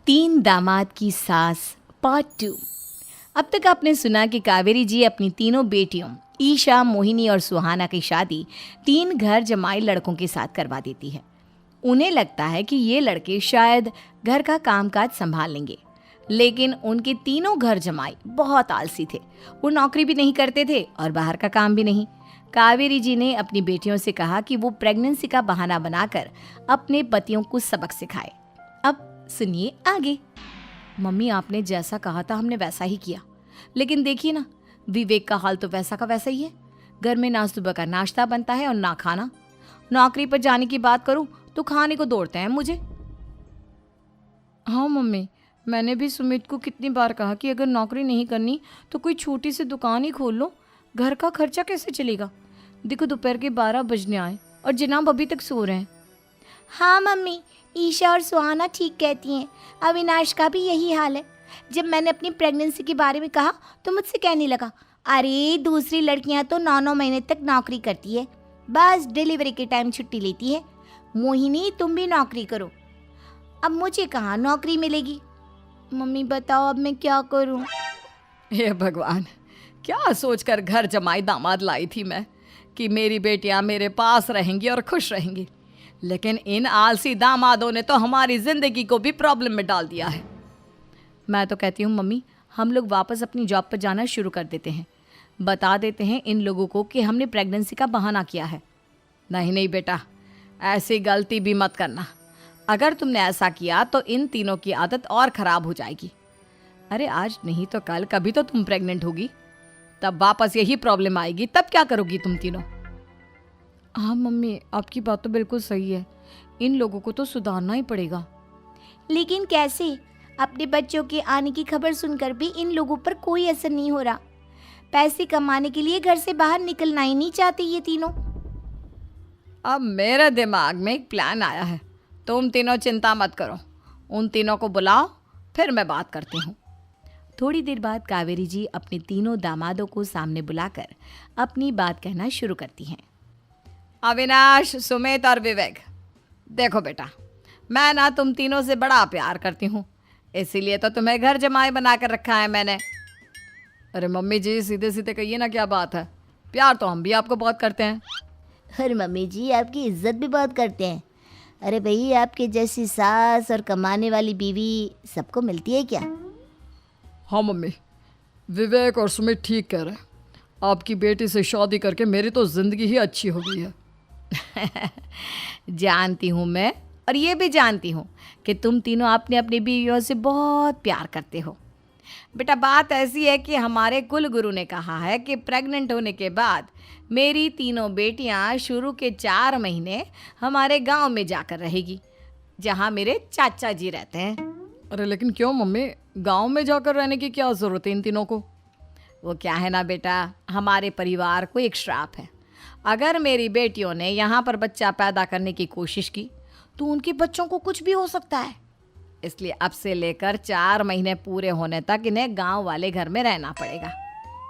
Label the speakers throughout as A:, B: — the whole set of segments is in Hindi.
A: तीन दामाद की सास पार्ट 2। अब तक आपने सुना कि कावेरी जी अपनी तीनों बेटियों ईशा, मोहिनी और सुहाना की शादी तीन घर जमाई लड़कों के साथ करवा देती है। उन्हें लगता है कि ये लड़के शायद घर का कामकाज संभाल लेंगे, लेकिन उनके तीनों घर जमाई बहुत आलसी थे। वो नौकरी भी नहीं करते थे और बाहर का काम भी नहीं। कावेरी जी ने अपनी बेटियों से कहा कि वो प्रेगनेंसी का बहाना बनाकर अपने पतियों को सबक सिखाए। अब सुनिए आगे। मम्मी, आपने जैसा कहा था हमने वैसा ही किया, लेकिन देखिए ना, विवेक का हाल तो वैसा का वैसा ही है। घर में ना सुबह का नाश्ता बनता है और ना खाना। नौकरी पर जाने की बात करूं तो खाने को दौड़ते हैं मुझे। हाँ मम्मी, मैंने भी सुमित को कितनी बार कहा कि अगर नौकरी नहीं करनी तो कोई छोटी सी दुकान ही खोल लो, घर का खर्चा कैसे चलेगा। देखो दोपहर के 12 बजने आए और जनाब अभी तक सो रहे हैं।
B: हाँ मम्मी, ईशा और सुहाना ठीक कहती हैं। अविनाश का भी यही हाल है। जब मैंने अपनी प्रेगनेंसी के बारे में कहा तो मुझसे कहने लगा, अरे दूसरी लड़कियां तो 9-9 महीने तक नौकरी करती है, बस डिलीवरी के टाइम छुट्टी लेती है। मोहिनी, तुम भी नौकरी करो। अब मुझे कहाँ नौकरी मिलेगी। मम्मी बताओ अब मैं क्या करूँ।
A: हे भगवान, क्या सोचकर घर जमाई दामाद लाई थी मैं कि मेरी बेटियां मेरे पास रहेंगी और खुश रहेंगी, लेकिन इन आलसी दामादों ने तो हमारी जिंदगी को भी प्रॉब्लम में डाल दिया है। मैं तो कहती हूँ मम्मी, हम लोग वापस अपनी जॉब पर जाना शुरू कर देते हैं। बता देते हैं इन लोगों को कि हमने प्रेगनेंसी का बहाना किया है। नहीं नहीं बेटा, ऐसी गलती भी मत करना। अगर तुमने ऐसा किया तो इन तीनों की आदत और ख़राब हो जाएगी। अरे आज नहीं तो कल कभी तो तुम प्रेग्नेंट होगी, तब वापस यही प्रॉब्लम आएगी। तब क्या करोगी तुम तीनों। हाँ मम्मी, आपकी बात तो बिल्कुल सही है। इन लोगों को तो सुधारना ही पड़ेगा।
B: लेकिन कैसे? अपने बच्चों के आने की खबर सुनकर भी इन लोगों पर कोई असर नहीं हो रहा। पैसे कमाने के लिए घर से बाहर निकलना ही नहीं चाहते ये तीनों।
A: अब मेरे दिमाग में एक प्लान आया है। तुम तीनों चिंता मत करो, उन तीनों को बुलाओ, फिर मैं बात करती हूँ। थोड़ी देर बाद कावेरी जी अपने तीनों दामादों को सामने बुलाकर अपनी बात कहना शुरू करती हैं। अविनाश, सुमित और विवेक, देखो बेटा, मैं ना तुम तीनों से बड़ा प्यार करती हूँ, इसीलिए तो तुम्हें घर जमाई बना कर रखा है मैंने। अरे मम्मी जी, सीधे सीधे कहिए ना, क्या बात है। प्यार तो हम भी आपको बहुत करते हैं।
B: अरे मम्मी जी, आपकी इज्जत भी बहुत करते हैं। अरे भाई, आपके जैसी सास और कमाने वाली बीवी सबको मिलती है क्या?
A: हाँ मम्मी, विवेक और सुमित ठीक कह रहे हैं। आपकी बेटी से शादी करके मेरी तो ज़िंदगी ही अच्छी हो गई है। जानती हूँ मैं, और ये भी जानती हूँ कि तुम तीनों अपने अपनी बीवियों से बहुत प्यार करते हो। बेटा, बात ऐसी है कि हमारे कुल गुरु ने कहा है कि प्रेग्नेंट होने के बाद मेरी तीनों बेटियाँ शुरू के 4 महीने हमारे गांव में जाकर रहेगी, जहाँ मेरे चाचा जी रहते हैं। अरे लेकिन क्यों मम्मी, गांव में जाकर रहने की क्या ज़रूरत है इन तीनों को। वो क्या है ना बेटा, हमारे परिवार को एक श्राप है। अगर मेरी बेटियों ने यहाँ पर बच्चा पैदा करने की कोशिश की तो उनके बच्चों को कुछ भी हो सकता है। इसलिए अब से लेकर 4 महीने पूरे होने तक इन्हें गांव वाले घर में रहना पड़ेगा।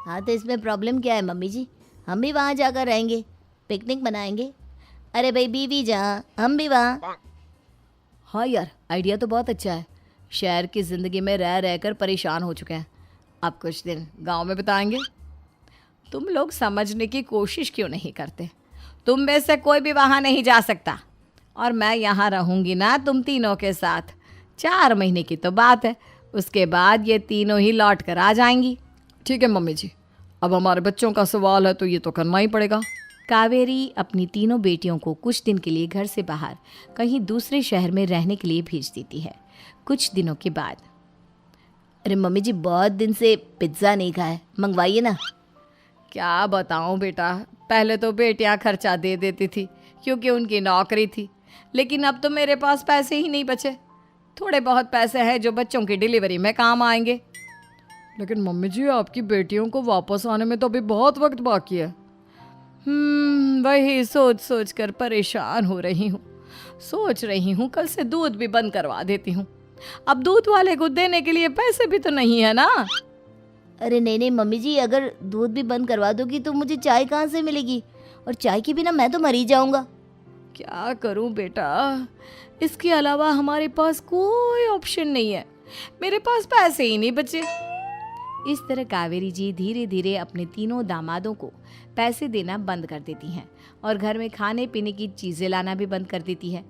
B: हाँ तो इसमें प्रॉब्लम क्या है मम्मी जी? हम भी वहाँ जाकर रहेंगे, पिकनिक मनाएंगे। अरे भाई, बीवी जहाँ हम भी वहाँ।
A: हाँ यार, आइडिया तो बहुत अच्छा है। शहर की ज़िंदगी में रह रहकर परेशान हो चुके हैं, अब कुछ दिन गांव में बिताएंगे। तुम लोग समझने की कोशिश क्यों नहीं करते। तुम में से कोई भी वहाँ नहीं जा सकता, और मैं यहाँ रहूँगी ना तुम तीनों के साथ। 4 महीने की तो बात है, उसके बाद ये तीनों ही लौट कर आ जाएंगी। ठीक है मम्मी जी, अब हमारे बच्चों का सवाल है तो ये तो करना ही पड़ेगा। कावेरी अपनी तीनों बेटियों को कुछ दिन के लिए घर से बाहर कहीं दूसरे शहर में रहने के लिए भेज देती है। कुछ दिनों के बाद,
B: अरे मम्मी जी, बहुत दिन से पिज्ज़ा नहीं खाया, मंगवाइए ना।
A: क्या बताऊं बेटा, पहले तो बेटियां खर्चा दे देती थी क्योंकि उनकी नौकरी थी, लेकिन अब तो मेरे पास पैसे ही नहीं बचे। थोड़े बहुत पैसे हैं जो बच्चों की डिलीवरी में काम आएंगे। लेकिन मम्मी जी, आपकी बेटियों को वापस आने में तो अभी बहुत वक्त बाकी है। वही सोच सोच कर परेशान हो रही हूँ। सोच रही हूँ कल से दूध भी बंद करवा देती हूँ। अब दूध वाले को देने के लिए पैसे भी तो नहीं है ना।
B: अरे नहीं नहीं मम्मी जी, अगर दूध भी बंद करवा दोगी तो मुझे चाय कहाँ से मिलेगी, और चाय के बिना मैं तो मर ही जाऊँगा।
A: क्या करूं बेटा, इसके अलावा हमारे पास कोई ऑप्शन नहीं है, मेरे पास पैसे ही नहीं बचे। इस तरह कावेरी जी धीरे धीरे अपने तीनों दामादों को पैसे देना बंद कर देती हैं और घर में खाने पीने की चीज़ें लाना भी बंद कर देती है।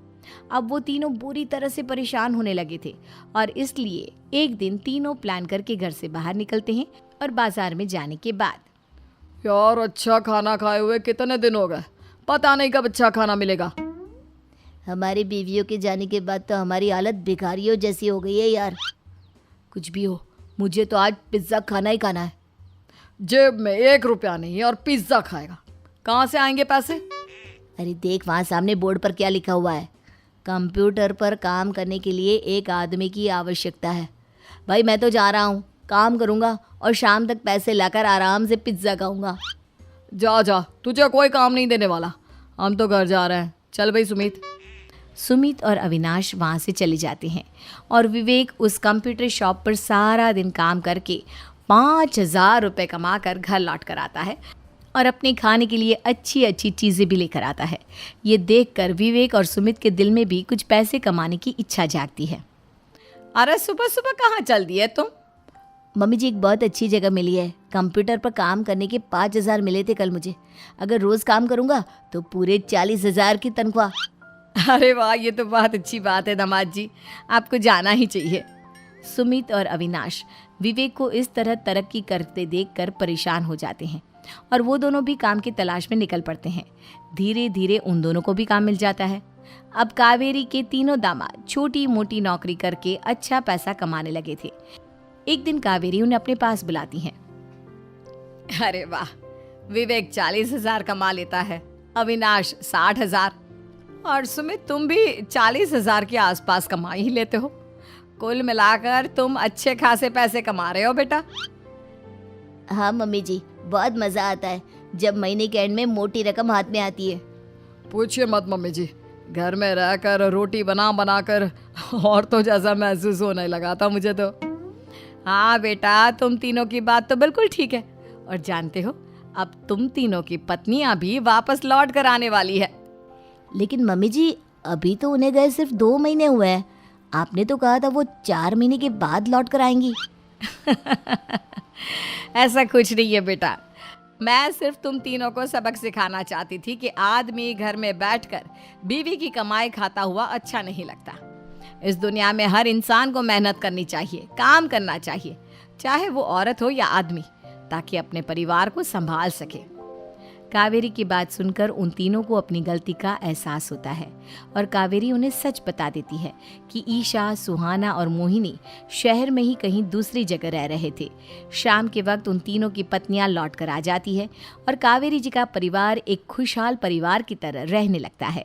A: अब वो तीनों बुरी तरह से परेशान होने लगे थे और इसलिए एक दिन तीनों प्लान करके घर से बाहर निकलते हैं और बाजार में जाने के बाद
C: यार अच्छा खाना खाए हुए कितने दिन हो गए, पता नहीं कब अच्छा खाना मिलेगा।
B: हमारी बीवियों के जाने के बाद तो हमारी हालत भिखारियों जैसी हो गई है यार।
A: कुछ भी हो, मुझे तो आज पिज्ज़ा खाना ही खाना है।
C: जेब में 1 रुपया नहीं है और पिज्ज़ा खाएगा, कहाँ से आएंगे पैसे?
B: अरे देख वहाँ सामने बोर्ड पर क्या लिखा हुआ है, कंप्यूटर पर काम करने के लिए एक आदमी की आवश्यकता है। भाई मैं तो जा रहा हूँ, काम करूँगा और शाम तक पैसे लाकर आराम से पिज्ज़ा खाऊंगा।
C: जा जा, तुझे कोई काम नहीं देने वाला, हम तो घर जा रहे हैं। चल भाई सुमित।
A: सुमित और अविनाश वहाँ से चले जाते हैं और विवेक उस कंप्यूटर शॉप पर सारा दिन काम करके 5,000 रुपये कमा कर घर लौट कर आता है और अपने खाने के लिए अच्छी अच्छी चीज़ें भी लेकर आता है। ये देखकर विवेक और सुमित के दिल में भी कुछ पैसे कमाने की इच्छा जागती है।
C: अरे सुबह सुबह कहाँ चल दिए तुम?
B: मम्मी जी एक बहुत अच्छी जगह मिली है, कंप्यूटर पर काम करने के 5,000 मिले थे कल मुझे। अगर रोज़ काम करूँगा तो पूरे 40,000 की तनख्वाह।
C: अरे वाह, ये तो बहुत अच्छी बात है दामाद जी, आपको जाना ही चाहिए।
A: सुमित और अविनाश विवेक को इस तरह तरक्की करते देखकर परेशान हो जाते हैं और वो दोनों भी काम की तलाश में निकल पड़ते हैं। धीरे धीरे उन दोनों को भी काम मिल जाता है। अब कावेरी के तीनों दामाद छोटी मोटी नौकरी करके अच्छा पैसा कमाने लगे थे। एक दिन कावेरी उन्हें अपने पास बुलाती हैं।
C: अरे वाह, विवेक 40,000 कमा लेता है, अविनाश 60,000 और सुमित तुम भी 40,000 के आसपास कमा ही लेते हो। कुल मिलाकर तुम अच्छे खासे पैसे कमा रहे हो बेटा।
B: हाँ मम्मी जी, बहुत मज़ा आता है जब महीने के एंड में मोटी रकम हाथ में आती है।
C: पूछिए मत मम्मी जी, घर में रहकर रोटी बना बना कर और तो जैसा महसूस होने लगा था मुझे तो।
A: हाँ बेटा, तुम तीनों की बात तो बिल्कुल ठीक है और जानते हो अब तुम तीनों की पत्नियां भी वापस लौट कर आने वाली है।
B: लेकिन मम्मी जी अभी तो उन्हें गए सिर्फ 2 महीने हुए हैं, आपने तो कहा था वो 4 महीने के बाद लौट कर आएंगी।
A: ऐसा कुछ नहीं है बेटा, मैं सिर्फ तुम तीनों को सबक सिखाना चाहती थी कि आदमी घर में बैठकर बीवी की कमाई खाता हुआ अच्छा नहीं लगता। इस दुनिया में हर इंसान को मेहनत करनी चाहिए, काम करना चाहिए, चाहे वो औरत हो या आदमी, ताकि अपने परिवार को संभाल सके। कावेरी की बात सुनकर उन तीनों को अपनी गलती का एहसास होता है और कावेरी उन्हें सच बता देती है कि ईशा, सुहाना और मोहिनी शहर में ही कहीं दूसरी जगह रह रहे थे। शाम के वक्त उन तीनों की पत्नियां लौट कर आ जाती है और कावेरी जी का परिवार एक खुशहाल परिवार की तरह रहने लगता है।